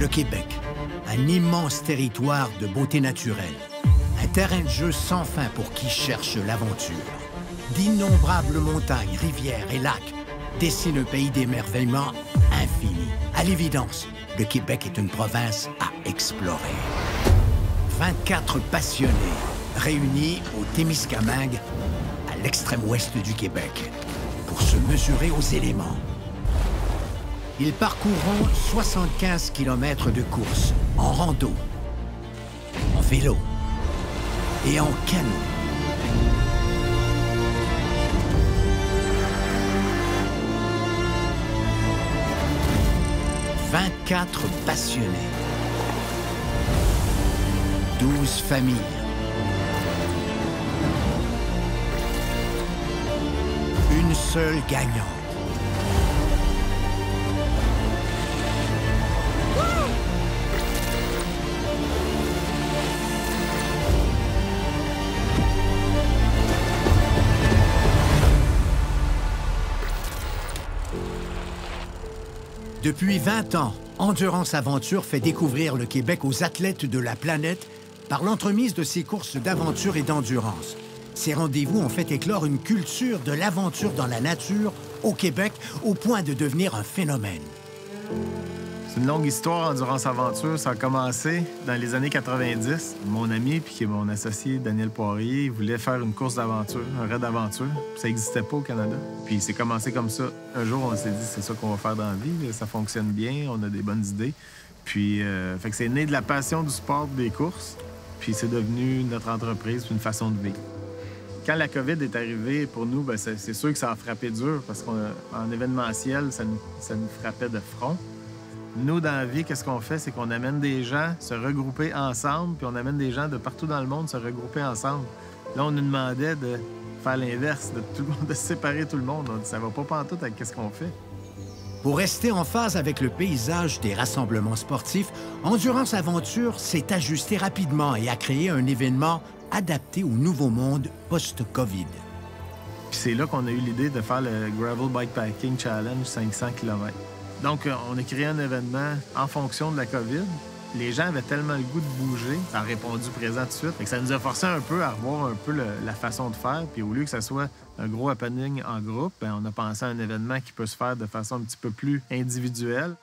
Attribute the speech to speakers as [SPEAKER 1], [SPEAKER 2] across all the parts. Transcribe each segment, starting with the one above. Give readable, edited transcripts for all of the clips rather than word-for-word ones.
[SPEAKER 1] Le Québec, un immense territoire de beauté naturelle. Un terrain de jeu sans fin pour qui cherche l'aventure. D'innombrables montagnes, rivières et lacs dessinent un pays d'émerveillement infini. À l'évidence, le Québec est une province à explorer. 24 passionnés réunis au Témiscamingue, à l'extrême ouest du Québec, pour se mesurer aux éléments. Ils parcourront 75 km de course, en rando, en vélo et en canot. « 24 passionnés, 12 familles, une seule gagnante. » Depuis 20 ans, Endurance Aventure fait découvrir le Québec aux athlètes de la planète par l'entremise de ses courses d'aventure et d'endurance. Ces rendez-vous ont fait éclore une culture de l'aventure dans la nature au Québec au point de devenir un phénomène.
[SPEAKER 2] C'est une longue histoire, Endurance Aventure. Ça a commencé dans les années 90. Mon ami, puis qui est mon associé, Daniel Poirier, voulait faire une course d'aventure, un raid d'aventure. Ça n'existait pas au Canada. Puis c'est commencé comme ça. Un jour, on s'est dit, c'est ça qu'on va faire dans la vie. Ça fonctionne bien, on a des bonnes idées. Puis, fait que c'est né de la passion du sport des courses. Puis c'est devenu notre entreprise, une façon de vivre. Quand la COVID est arrivée, pour nous, bien, c'est sûr que ça a frappé dur parce qu'en événementiel, ça nous frappait de front. Nous, dans la vie, qu'est-ce qu'on fait? C'est qu'on amène des gens se regrouper ensemble, puis on amène des gens de partout dans le monde se regrouper ensemble. Là, on nous demandait de faire l'inverse, de séparer tout le monde. On dit, ça va pas pantoute avec qu'est-ce qu'on fait.
[SPEAKER 1] Pour rester en phase avec le paysage des rassemblements sportifs, Endurance Aventure s'est ajusté rapidement et a créé un événement adapté au nouveau monde post-COVID.
[SPEAKER 2] Puis c'est là qu'on a eu l'idée de faire le Gravel Bikepacking Challenge 500 km. Donc, on a créé un événement en fonction de la COVID. Les gens avaient tellement le goût de bouger, ça a répondu présent tout de suite. Fait que ça nous a forcé un peu à revoir un peu la façon de faire. Puis au lieu que ça soit un gros happening en groupe, bien, on a pensé à un événement qui peut se faire de façon un petit peu plus individuelle.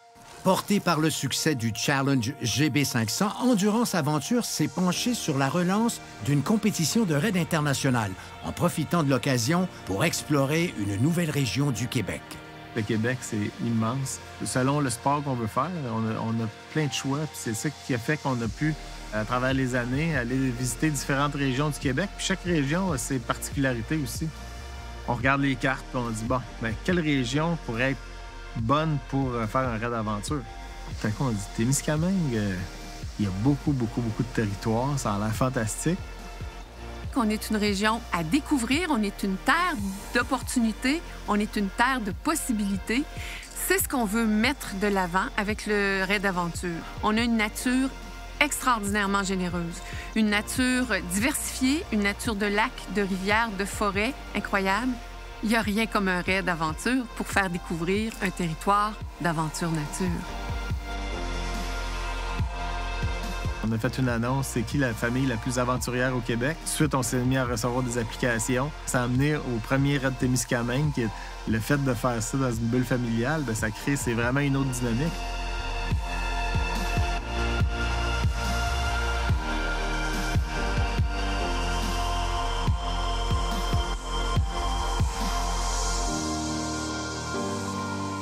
[SPEAKER 1] Porté par le succès du Challenge GB500, Endurance Aventure s'est penché sur la relance d'une compétition de raid international, en profitant de l'occasion pour explorer une nouvelle région du Québec.
[SPEAKER 2] Le Québec, c'est immense. Selon le sport qu'on veut faire, on a plein de choix. Puis c'est ça qui a fait qu'on a pu, à travers les années, aller visiter différentes régions du Québec. Puis chaque région a ses particularités aussi. On regarde les cartes et on dit, bon, bien, quelle région pourrait être bonne pour faire un raid d'aventure? Fait qu'on dit, Témiscamingue, il y a beaucoup de territoires. Ça a l'air fantastique.
[SPEAKER 3] On est une région à découvrir, on est une terre d'opportunités, on est une terre de possibilités. C'est ce qu'on veut mettre de l'avant avec le raid d'aventure. On a une nature extraordinairement généreuse, une nature diversifiée, une nature de lacs, de rivières, de forêts incroyable. Il n'y a rien comme un raid d'aventure pour faire découvrir un territoire d'aventure nature.
[SPEAKER 2] On a fait une annonce, c'est qui la famille la plus aventurière au Québec. Ensuite, on s'est mis à recevoir des applications. Ça a amené au premier raid Témiscamingue, qui est le fait de faire ça dans une bulle familiale, bien, ça crée, c'est vraiment une autre dynamique.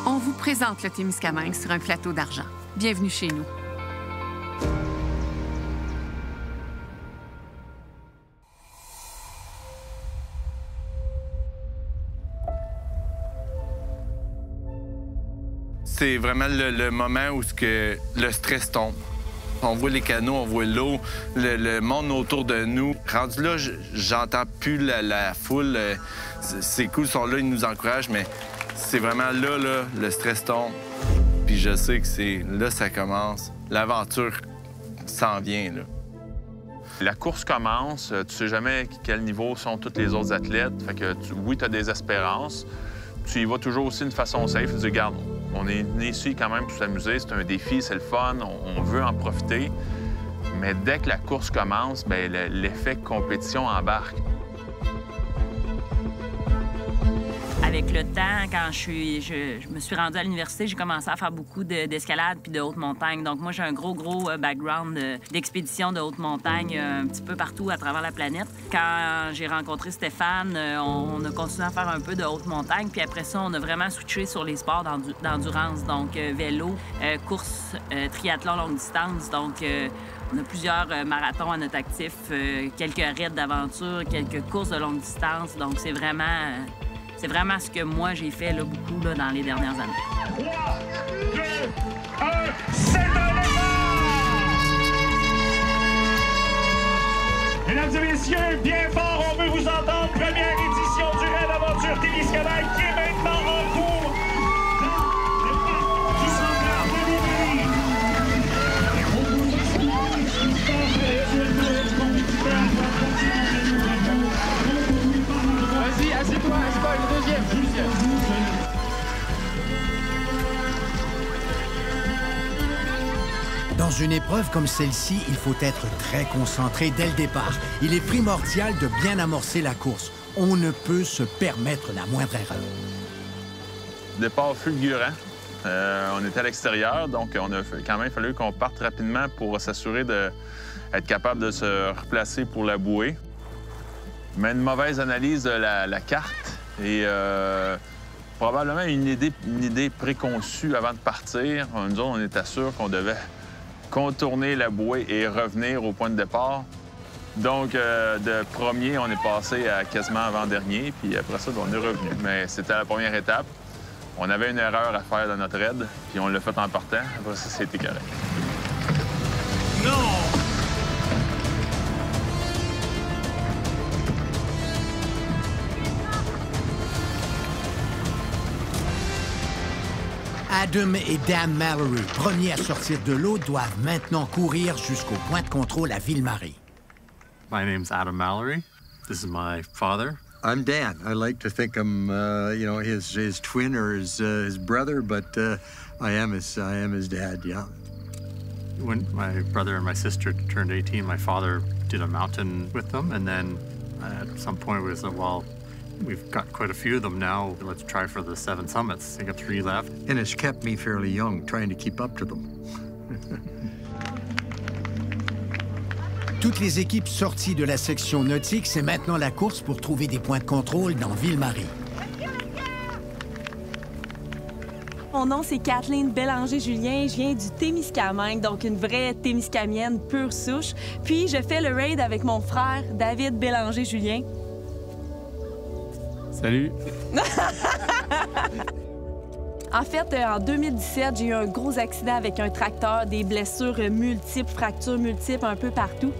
[SPEAKER 3] On vous présente le Témiscamingue sur un plateau d'argent. Bienvenue chez nous.
[SPEAKER 4] C'est vraiment le moment où le stress tombe. On voit les canaux, on voit l'eau, le monde autour de nous. Rendu là, j'entends plus la foule. Ces coups sont là, ils nous encouragent, mais c'est vraiment là, le stress tombe. Puis je sais que c'est là ça commence. L'aventure s'en vient, là.
[SPEAKER 5] La course commence, tu sais jamais quel niveau sont tous les autres athlètes. Fait que oui, tu as des espérances. Tu y vas toujours aussi d'une façon safe. Tu dis, regarde, On est venu ici quand même pour s'amuser. C'est un défi, c'est le fun, on veut en profiter. Mais dès que la course commence, bien, l'effet compétition embarque.
[SPEAKER 6] Avec le temps, quand je me suis rendue à l'université, j'ai commencé à faire beaucoup d'escalade puis de haute montagne. Donc moi, j'ai un gros background d'expédition de haute montagne un petit peu partout à travers la planète. Quand j'ai rencontré Stéphane, on a continué à faire un peu de haute montagne. Puis après ça, on a vraiment switché sur les sports d'endurance. Donc vélo, course, triathlon longue distance. Donc on a plusieurs marathons à notre actif, quelques raids d'aventure, quelques courses de longue distance. Donc c'est vraiment ce que moi, j'ai fait là, beaucoup là, dans les dernières années.
[SPEAKER 7] 3, 2, 1, c'est un départ! Mesdames et messieurs, bien fort, on veut vous entendre. Première édition du Raid Aventure Témiscamingue qui est maintenant en cours. Qui s'engage de Ville-Marie. On vous explique
[SPEAKER 8] Vas-y, assieds-toi, le deuxième.
[SPEAKER 1] Dans une épreuve comme celle-ci, il faut être très concentré dès le départ. Il est primordial de bien amorcer la course. On ne peut se permettre la moindre erreur.
[SPEAKER 5] Départ fulgurant. On était à l'extérieur, donc on a quand même fallu qu'on parte rapidement pour s'assurer d'être capable de se replacer pour la bouée. Mais une mauvaise analyse de la carte et probablement une idée préconçue avant de partir. Nous autres, on était sûrs qu'on devait contourner la bouée et revenir au point de départ. Donc, de premier, on est passé à quasiment avant-dernier, puis après ça, on est revenu. Mais c'était la première étape. On avait une erreur à faire dans notre raid, puis on l'a fait en partant. Après ça, c'était correct.
[SPEAKER 7] Non!
[SPEAKER 1] Adam et Dan Mallory, premiers à sortir de l'eau, doivent maintenant courir jusqu'au point de contrôle à Ville-Marie.
[SPEAKER 9] My name's Adam Mallory. This is my father.
[SPEAKER 10] I'm Dan. I like to think I'm, his twin or his brother, but I am his dad. Yeah.
[SPEAKER 9] When my brother and my sister turned 18, my father did a mountain with them, and then at some point we said, well, we've got quite a few of them now. Let's try for the 7 summits. I got 3 left.
[SPEAKER 10] And it's kept me fairly young, trying to keep up to them.
[SPEAKER 1] Toutes les équipes sorties de la section nautique, c'est maintenant la course pour trouver des points de contrôle dans Ville-Marie.
[SPEAKER 11] Mon nom, c'est Kathleen Bélanger-Julien. Je viens du Témiscamingue, donc une vraie Témiscamienne pure souche. Puis, je fais le raid avec mon frère, David Bélanger-Julien.
[SPEAKER 8] Salut!
[SPEAKER 11] En fait, en 2017, j'ai eu un gros accident avec un tracteur, des blessures multiples, fractures multiples un peu partout.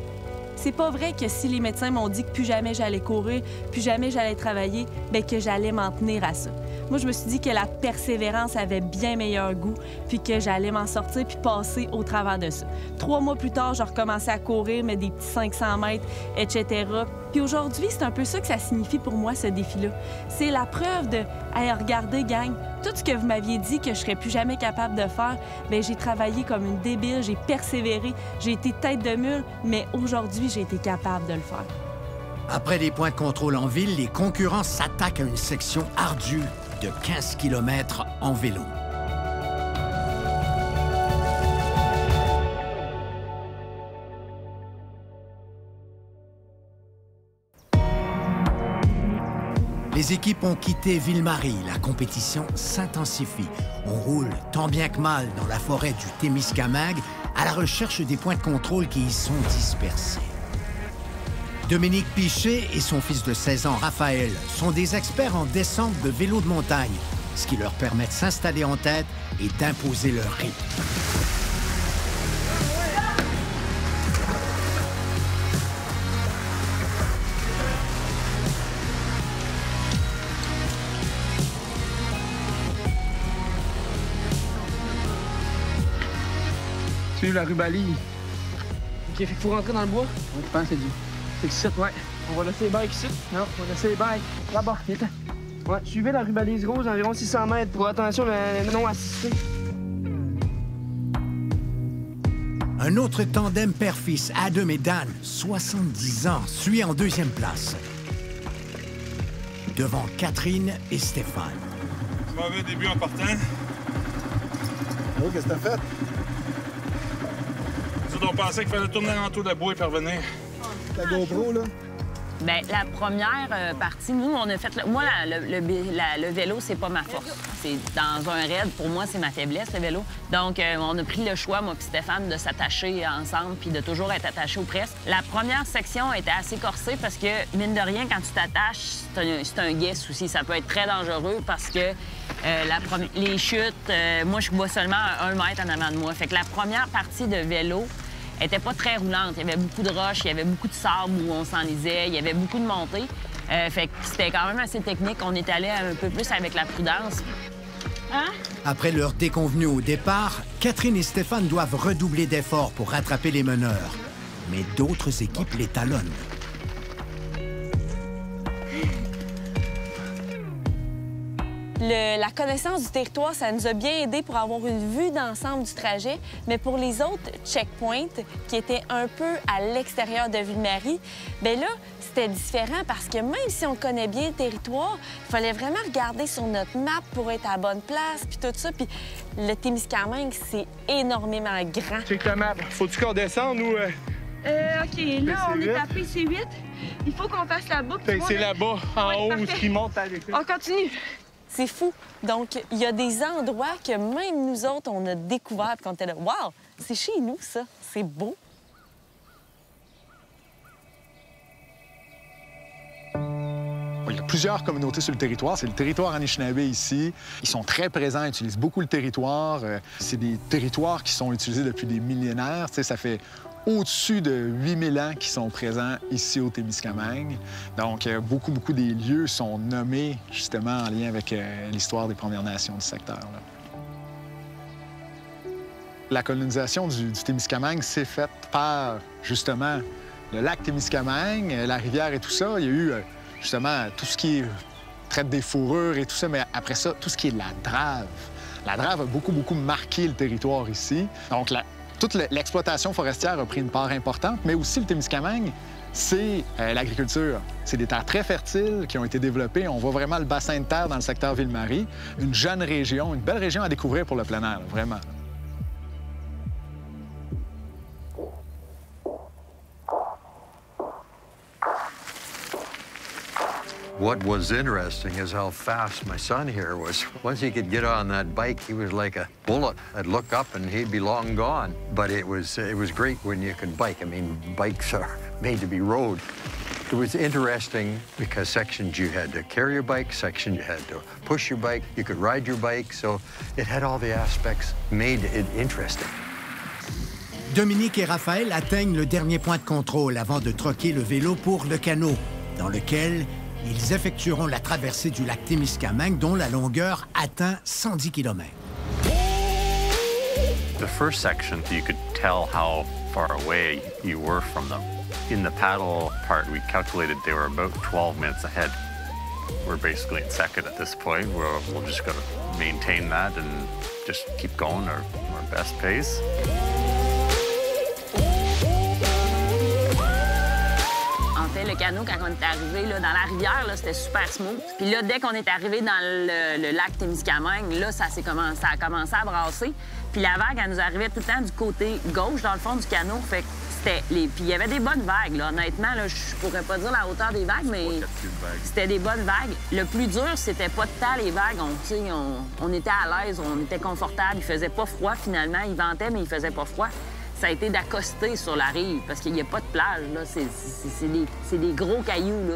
[SPEAKER 11] C'est pas vrai que si les médecins m'ont dit que plus jamais j'allais courir, plus jamais j'allais travailler, bien que j'allais m'en tenir à ça. Moi, je me suis dit que la persévérance avait bien meilleur goût, puis que j'allais m'en sortir puis passer au travers de ça. 3 mois plus tard, j'ai recommencé à courir, mais des petits 500 mètres, etc. Puis aujourd'hui, c'est un peu ça que ça signifie pour moi, ce défi-là. C'est la preuve de « Hey, regardez, gang, tout ce que vous m'aviez dit que je serais plus jamais capable de faire, bien, j'ai travaillé comme une débile, j'ai persévéré, j'ai été tête de mule, mais aujourd'hui, j'ai été capable de le faire. »
[SPEAKER 1] Après les points de contrôle en ville, les concurrents s'attaquent à une section ardue de 15 km en vélo. Les équipes ont quitté Ville-Marie. La compétition s'intensifie. On roule tant bien que mal dans la forêt du Témiscamingue à la recherche des points de contrôle qui y sont dispersés. Dominique Piché et son fils de 16 ans, Raphaël, sont des experts en descente de vélo de montagne, ce qui leur permet de s'installer en tête et d'imposer leur rythme.
[SPEAKER 8] Suivre la rubalie. OK, fait qu'il faut rentrer dans le bois. On pense que c'est du... C'est ici, ouais. On va laisser les bikes ici. Non, on va laisser les bikes là-bas. Viens-t'en. Ouais, suivez la rue Balise Rose environ 600 mètres pour attention le non assisté.
[SPEAKER 1] Un autre tandem père-fils, Adam et Dan, 70 ans, suit en deuxième place. Devant Catherine et Stéphane.
[SPEAKER 12] Mauvais début en partant.
[SPEAKER 2] Oh, qu'est-ce que t'as fait?
[SPEAKER 12] Nous autres, on pensait qu'il fallait tourner en tour de la bouée et revenir.
[SPEAKER 2] Ta GoPro, là?
[SPEAKER 6] Bien, la première partie, nous, on a fait... Moi, le vélo, c'est pas ma force. C'est dans un raid, pour moi, c'est ma faiblesse, le vélo. Donc, on a pris le choix, moi et Stéphane, de s'attacher ensemble puis de toujours être attachés aux presses. La première section était assez corsée parce que, mine de rien, quand tu t'attaches, c'est un guess aussi. Ça peut être très dangereux parce que les chutes, moi, je vois seulement 1 mètre en avant de moi. Fait que la première partie de vélo était pas très roulante. Il y avait beaucoup de roches, il y avait beaucoup de sable où on s'enlisait, il y avait beaucoup de montées. Fait que c'était quand même assez technique. On est allé un peu plus avec la prudence. Hein?
[SPEAKER 1] Après leur déconvenue au départ, Catherine et Stéphane doivent redoubler d'efforts pour rattraper les meneurs. Mais d'autres équipes les talonnent.
[SPEAKER 11] La connaissance du territoire, ça nous a bien aidé pour avoir une vue d'ensemble du trajet. Mais pour les autres checkpoints, qui étaient un peu à l'extérieur de Ville-Marie, bien là, c'était différent parce que même si on connaît bien le territoire, il fallait vraiment regarder sur notre map pour être à la bonne place, puis tout ça. Puis le Témiscamingue, c'est énormément grand.
[SPEAKER 12] Check la map. Faut-tu qu'on descende ou...
[SPEAKER 11] OK, là, on est à PC8. Il faut qu'on fasse la boucle.
[SPEAKER 12] C'est là-bas, en haut, où ce qui monte à l'école.
[SPEAKER 11] On continue. C'est fou. Donc, il y a des endroits que même nous autres, on a découvert quand on était là. Wow! C'est chez nous, ça. C'est beau.
[SPEAKER 13] Il y a plusieurs communautés sur le territoire. C'est le territoire Anishinaabe ici. Ils sont très présents, ils utilisent beaucoup le territoire. C'est des territoires qui sont utilisés depuis des millénaires. Tu sais, ça fait au-dessus de 8000 ans qui sont présents ici au Témiscamingue. Donc, beaucoup des lieux sont nommés justement en lien avec l'histoire des Premières Nations du secteur, là. La colonisation du Témiscamingue s'est faite par, justement, le lac Témiscamingue, la rivière et tout ça. Il y a eu, justement, tout ce qui traite des fourrures et tout ça, mais après ça, tout ce qui est la drave. La drave a beaucoup marqué le territoire ici. Donc, toute l'exploitation forestière a pris une part importante, mais aussi le Témiscamingue, c'est l'agriculture. C'est des terres très fertiles qui ont été développées. On voit vraiment le bassin de terre dans le secteur Ville-Marie. Une jeune région, une belle région à découvrir pour le plein air, là, vraiment.
[SPEAKER 10] What was interesting is how fast my son here was. Once he could get on that bike, he was like a bullet. I'd look up and he'd be long gone. But it was great when you could bike. I mean, bikes are made to be rode. It was interesting because sections you had to carry your bike, sections you had to push your bike, you could ride your bike. So it had all the aspects, made it interesting.
[SPEAKER 1] Dominique et Raphaël atteignent le dernier point de contrôle avant de troquer le vélo pour le canot, dans lequel ils effectueront la traversée du lac Témiscamingue, dont la longueur atteint 110 km.
[SPEAKER 9] The first section, you could tell how far away you were from them. In the paddle part, we calculated they were about 12 minutes ahead. We're basically in second at this point. We're just going to maintain that and just keep going our best pace.
[SPEAKER 6] Le canot, quand on est arrivé là, dans la rivière, c'était super smooth. Puis là, dès qu'on est arrivé dans le lac Témiscamingue, là, ça a commencé à brasser. Puis la vague, elle nous arrivait tout le temps du côté gauche, dans le fond du canot. Fait que puis il y avait des bonnes vagues, là. Honnêtement, là, je pourrais pas dire la hauteur des vagues, mais c'était des bonnes vagues. Le plus dur, c'était pas de temps les vagues. On était à l'aise, on était confortable. Il faisait pas froid, finalement. Il ventait, mais il faisait pas froid. Ça a été d'accoster sur la rive, parce qu'il n'y a pas de plage, là. C'est des gros cailloux, là.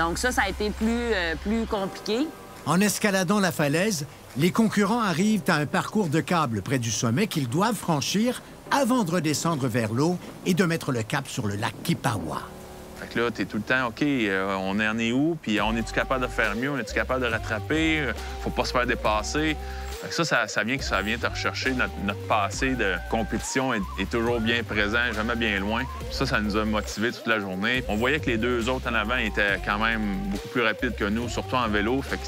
[SPEAKER 6] Donc ça a été plus compliqué.
[SPEAKER 1] En escaladant la falaise, les concurrents arrivent à un parcours de câble près du sommet qu'ils doivent franchir avant de redescendre vers l'eau et de mettre le cap sur le lac Kipawa.
[SPEAKER 5] Fait que là, t'es tout le temps, OK, on en est où? Puis on est-tu capable de faire mieux? On est-tu capable de rattraper? Faut pas se faire dépasser. Ça vient te rechercher. Notre passé de compétition est toujours bien présent, jamais bien loin. Ça nous a motivés toute la journée. On voyait que les deux autres en avant étaient quand même beaucoup plus rapides que nous, surtout en vélo. Fait que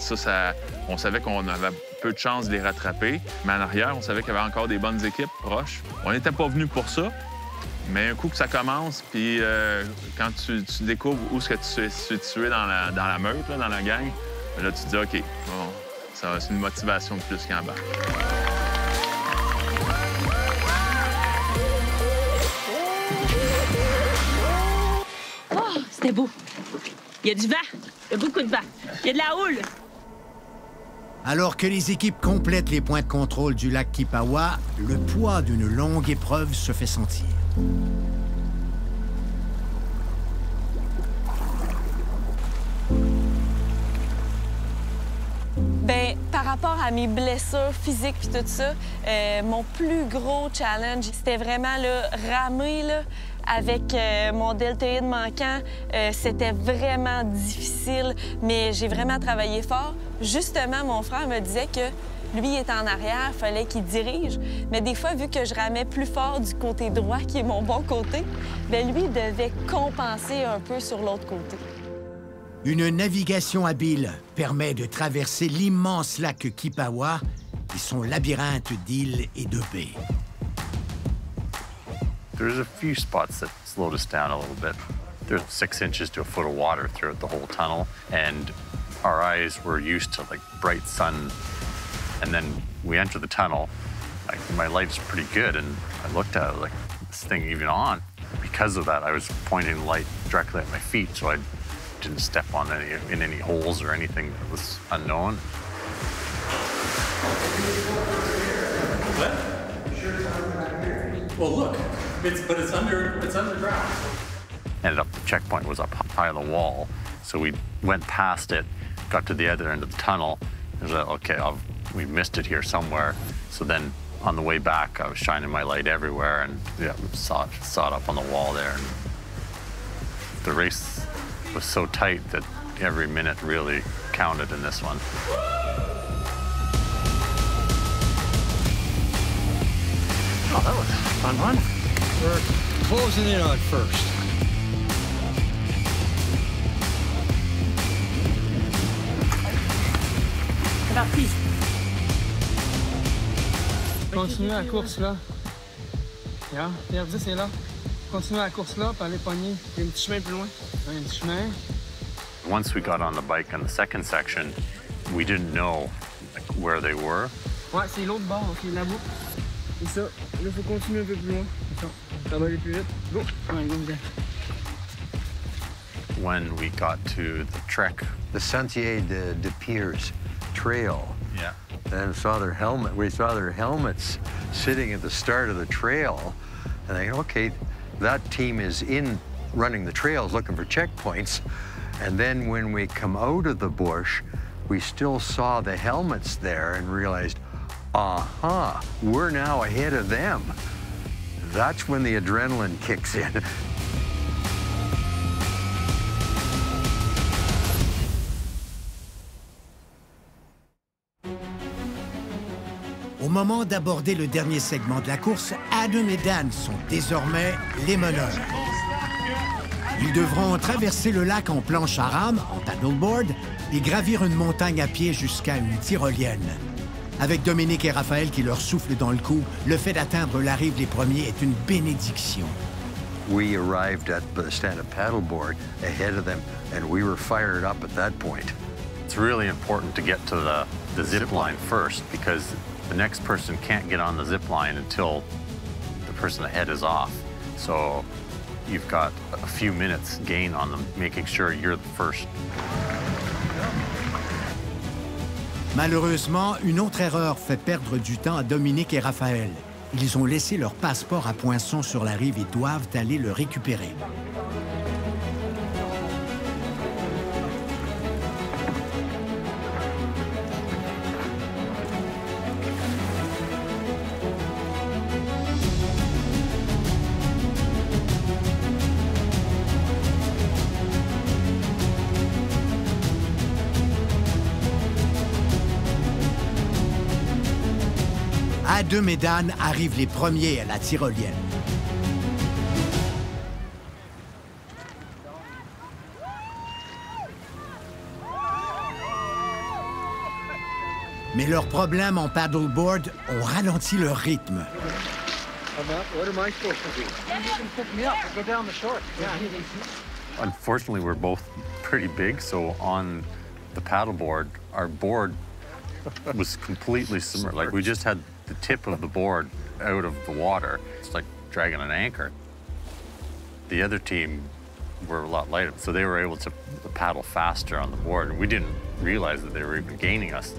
[SPEAKER 5] on savait qu'on avait peu de chances de les rattraper. Mais en arrière, on savait qu'il y avait encore des bonnes équipes proches. On n'était pas venus pour ça. Mais un coup que ça commence, puis quand tu découvres où est-ce que tu es situé dans la meute, là, dans la gang, là, tu te dis, OK, bon, c'est une motivation de plus qu'en bas.
[SPEAKER 6] Oh, c'était beau. Il y a du vent. Il y a beaucoup de vent. Il y a de la houle.
[SPEAKER 1] Alors que les équipes complètent les points de contrôle du lac Kipawa, le poids d'une longue épreuve se fait sentir.
[SPEAKER 11] Bien, par rapport à mes blessures physiques et tout ça, mon plus gros challenge, c'était vraiment là, ramer là, avec mon deltoïde manquant. C'était vraiment difficile, mais j'ai vraiment travaillé fort. Justement, mon frère me disait que lui, il était en arrière, il fallait qu'il dirige. Mais des fois, vu que je ramais plus fort du côté droit, qui est mon bon côté, bien, lui devait compenser un peu sur l'autre côté.
[SPEAKER 1] Une navigation habile permet de traverser l'immense lac Kipawa et son labyrinthe d'îles et de baies.
[SPEAKER 9] There's a few spots that slowed us down a little bit. There's 6 inches to a foot of water throughout the whole tunnel, and our eyes were used to like bright sun. And then we enter the tunnel. My light's pretty good, and I looked at it like, this thing even on? Because of that, I was pointing the light directly at my feet, so I didn't step on any holes or anything that was unknown.
[SPEAKER 14] What? Well, look, it's underground.
[SPEAKER 9] Ended up, the checkpoint was up high on the wall, so we went past it, got to the other end of the tunnel, and was like, okay, we missed it here somewhere. So then on the way back, I was shining my light everywhere, and yeah, saw it up on the wall there. And the race was so tight that every minute really counted in this one.
[SPEAKER 10] Oh, that was a fun one. We're closing in on first.
[SPEAKER 6] C'est parti.
[SPEAKER 8] Continuez la course là. Regarde, regardez, c'est là. Continuez la course là, puis allez pogner. Il y a un petit chemin plus loin. Il y a un petit chemin.
[SPEAKER 9] Once we got on the bike on the second section, we didn't know where they were.
[SPEAKER 8] Ouais, c'est l'autre bord, OK, là-bas. C'est ça. Là, il faut continuer un peu plus loin. Ça va aller plus vite. Go! Ouais, go, bien.
[SPEAKER 9] When we got to the trek,
[SPEAKER 10] the Sentier de Piers trail.
[SPEAKER 9] Yeah.
[SPEAKER 10] And we saw their helmets sitting at the start of the trail. And I go, okay, that team is in running the trails looking for checkpoints. And then when we come out of the bush, we still saw the helmets there and realized, aha, we're now ahead of them. That's when the adrenaline kicks in.
[SPEAKER 1] Au moment d'aborder le dernier segment de la course, Adam et Dan sont désormais les meneurs. Ils devront traverser le lac en planche à rame, en paddleboard, et gravir une montagne à pied jusqu'à une tyrolienne. Avec Dominique et Raphaël qui leur soufflent dans le cou, le fait d'atteindre la rive les premiers est une bénédiction.
[SPEAKER 10] We arrived at the stand-up paddleboard ahead of them, and we were fired up at that point.
[SPEAKER 9] It's really important to get to the zip line first, because the next person can't get on the zip line until the person ahead is off. So you've got a few minutes gain on them, making sure you're the first.
[SPEAKER 1] Malheureusement, une autre erreur fait perdre du temps à Dominique et Raphaël. Ils ont laissé leur passeport à poinçon sur la rive et doivent aller le récupérer. Adem et Dan arrivent les premiers à la tyrolienne. Mais leurs problèmes en paddleboard ont ralenti leur rythme.
[SPEAKER 14] What am I supposed to do? You can pick me up and go down the shore.
[SPEAKER 9] Unfortunately, we're both pretty big, so on the paddleboard, our board was completely submerged. Like, we just had the tip of the board out of the water. It's like dragging an anchor. The other team were a lot lighter, so they were able to paddle faster on the board, and we didn't realize that they were even gaining us.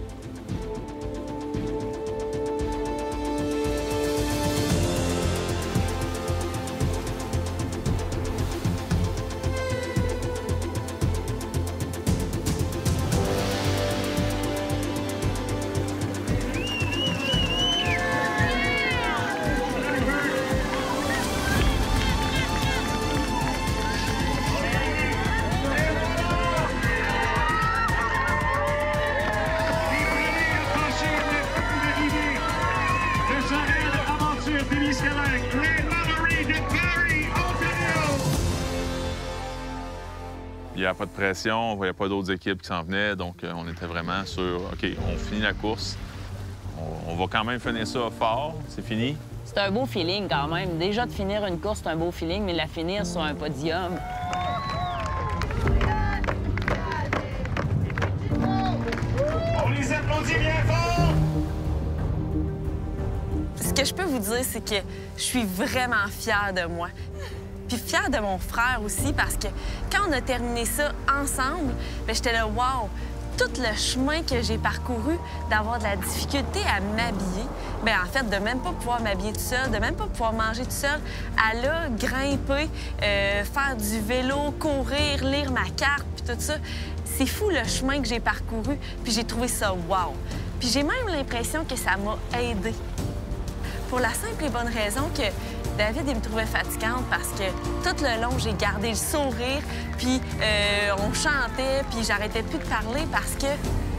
[SPEAKER 5] Il n'y avait pas de pression, on ne voyait pas d'autres équipes qui s'en venaient, donc on était vraiment sur, OK, on finit la course, on va quand même finir ça fort, c'est fini.
[SPEAKER 6] C'est un beau feeling quand même. Déjà, de finir une course, c'est un beau feeling, mais la finir sur un podium...
[SPEAKER 7] On les applaudit bien fort!
[SPEAKER 11] Ce que je peux vous dire, c'est que je suis vraiment fière de moi. Puis fière de mon frère aussi, parce que quand on a terminé ça ensemble, bien, j'étais là, wow! Tout le chemin que j'ai parcouru, d'avoir de la difficulté à m'habiller, bien, en fait, de même pas pouvoir m'habiller tout seul, de même pas pouvoir manger tout seul, à là, grimper, faire du vélo, courir, lire ma carte, puis tout ça. C'est fou le chemin que j'ai parcouru, puis j'ai trouvé ça wow! Puis j'ai même l'impression que ça m'a aidée. Pour la simple et bonne raison que David, il me trouvait fatigante parce que tout le long, j'ai gardé le sourire, puis on chantait, puis j'arrêtais plus de parler parce que,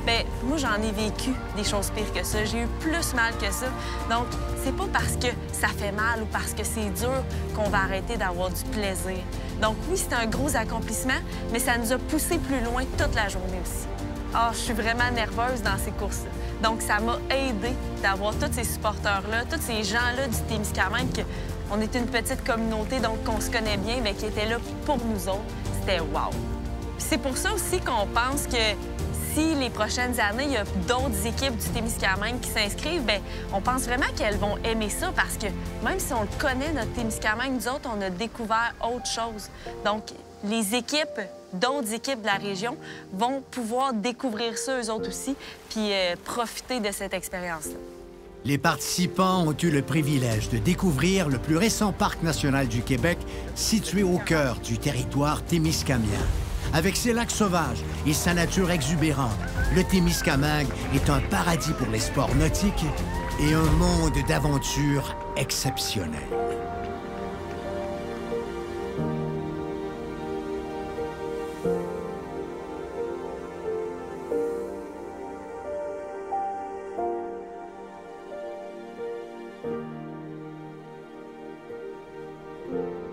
[SPEAKER 11] bien, moi, j'en ai vécu des choses pires que ça. J'ai eu plus mal que ça. Donc, c'est pas parce que ça fait mal ou parce que c'est dur qu'on va arrêter d'avoir du plaisir. Donc, oui, c'est un gros accomplissement, mais ça nous a poussés plus loin toute la journée aussi. Ah, je suis vraiment nerveuse dans ces courses-là. Donc, ça m'a aidée d'avoir tous ces supporters-là, tous ces gens-là du Témiscamingue, qu'on est une petite communauté, donc qu'on se connaît bien, mais qui étaient là pour nous autres. C'était wow! Puis c'est pour ça aussi qu'on pense que si les prochaines années, il y a d'autres équipes du Témiscamingue qui s'inscrivent, bien, on pense vraiment qu'elles vont aimer ça parce que même si on le connaît, notre Témiscamingue, nous autres, on a découvert autre chose. Donc, les équipes, d'autres équipes de la région vont pouvoir découvrir ça, eux autres aussi, puis profiter de cette expérience-là.
[SPEAKER 1] Les participants ont eu le privilège de découvrir le plus récent parc national du Québec, situé au cœur du territoire témiscamien. Avec ses lacs sauvages et sa nature exubérante, le Témiscamingue est un paradis pour les sports nautiques et un monde d'aventures exceptionnel.
[SPEAKER 7] Thank you.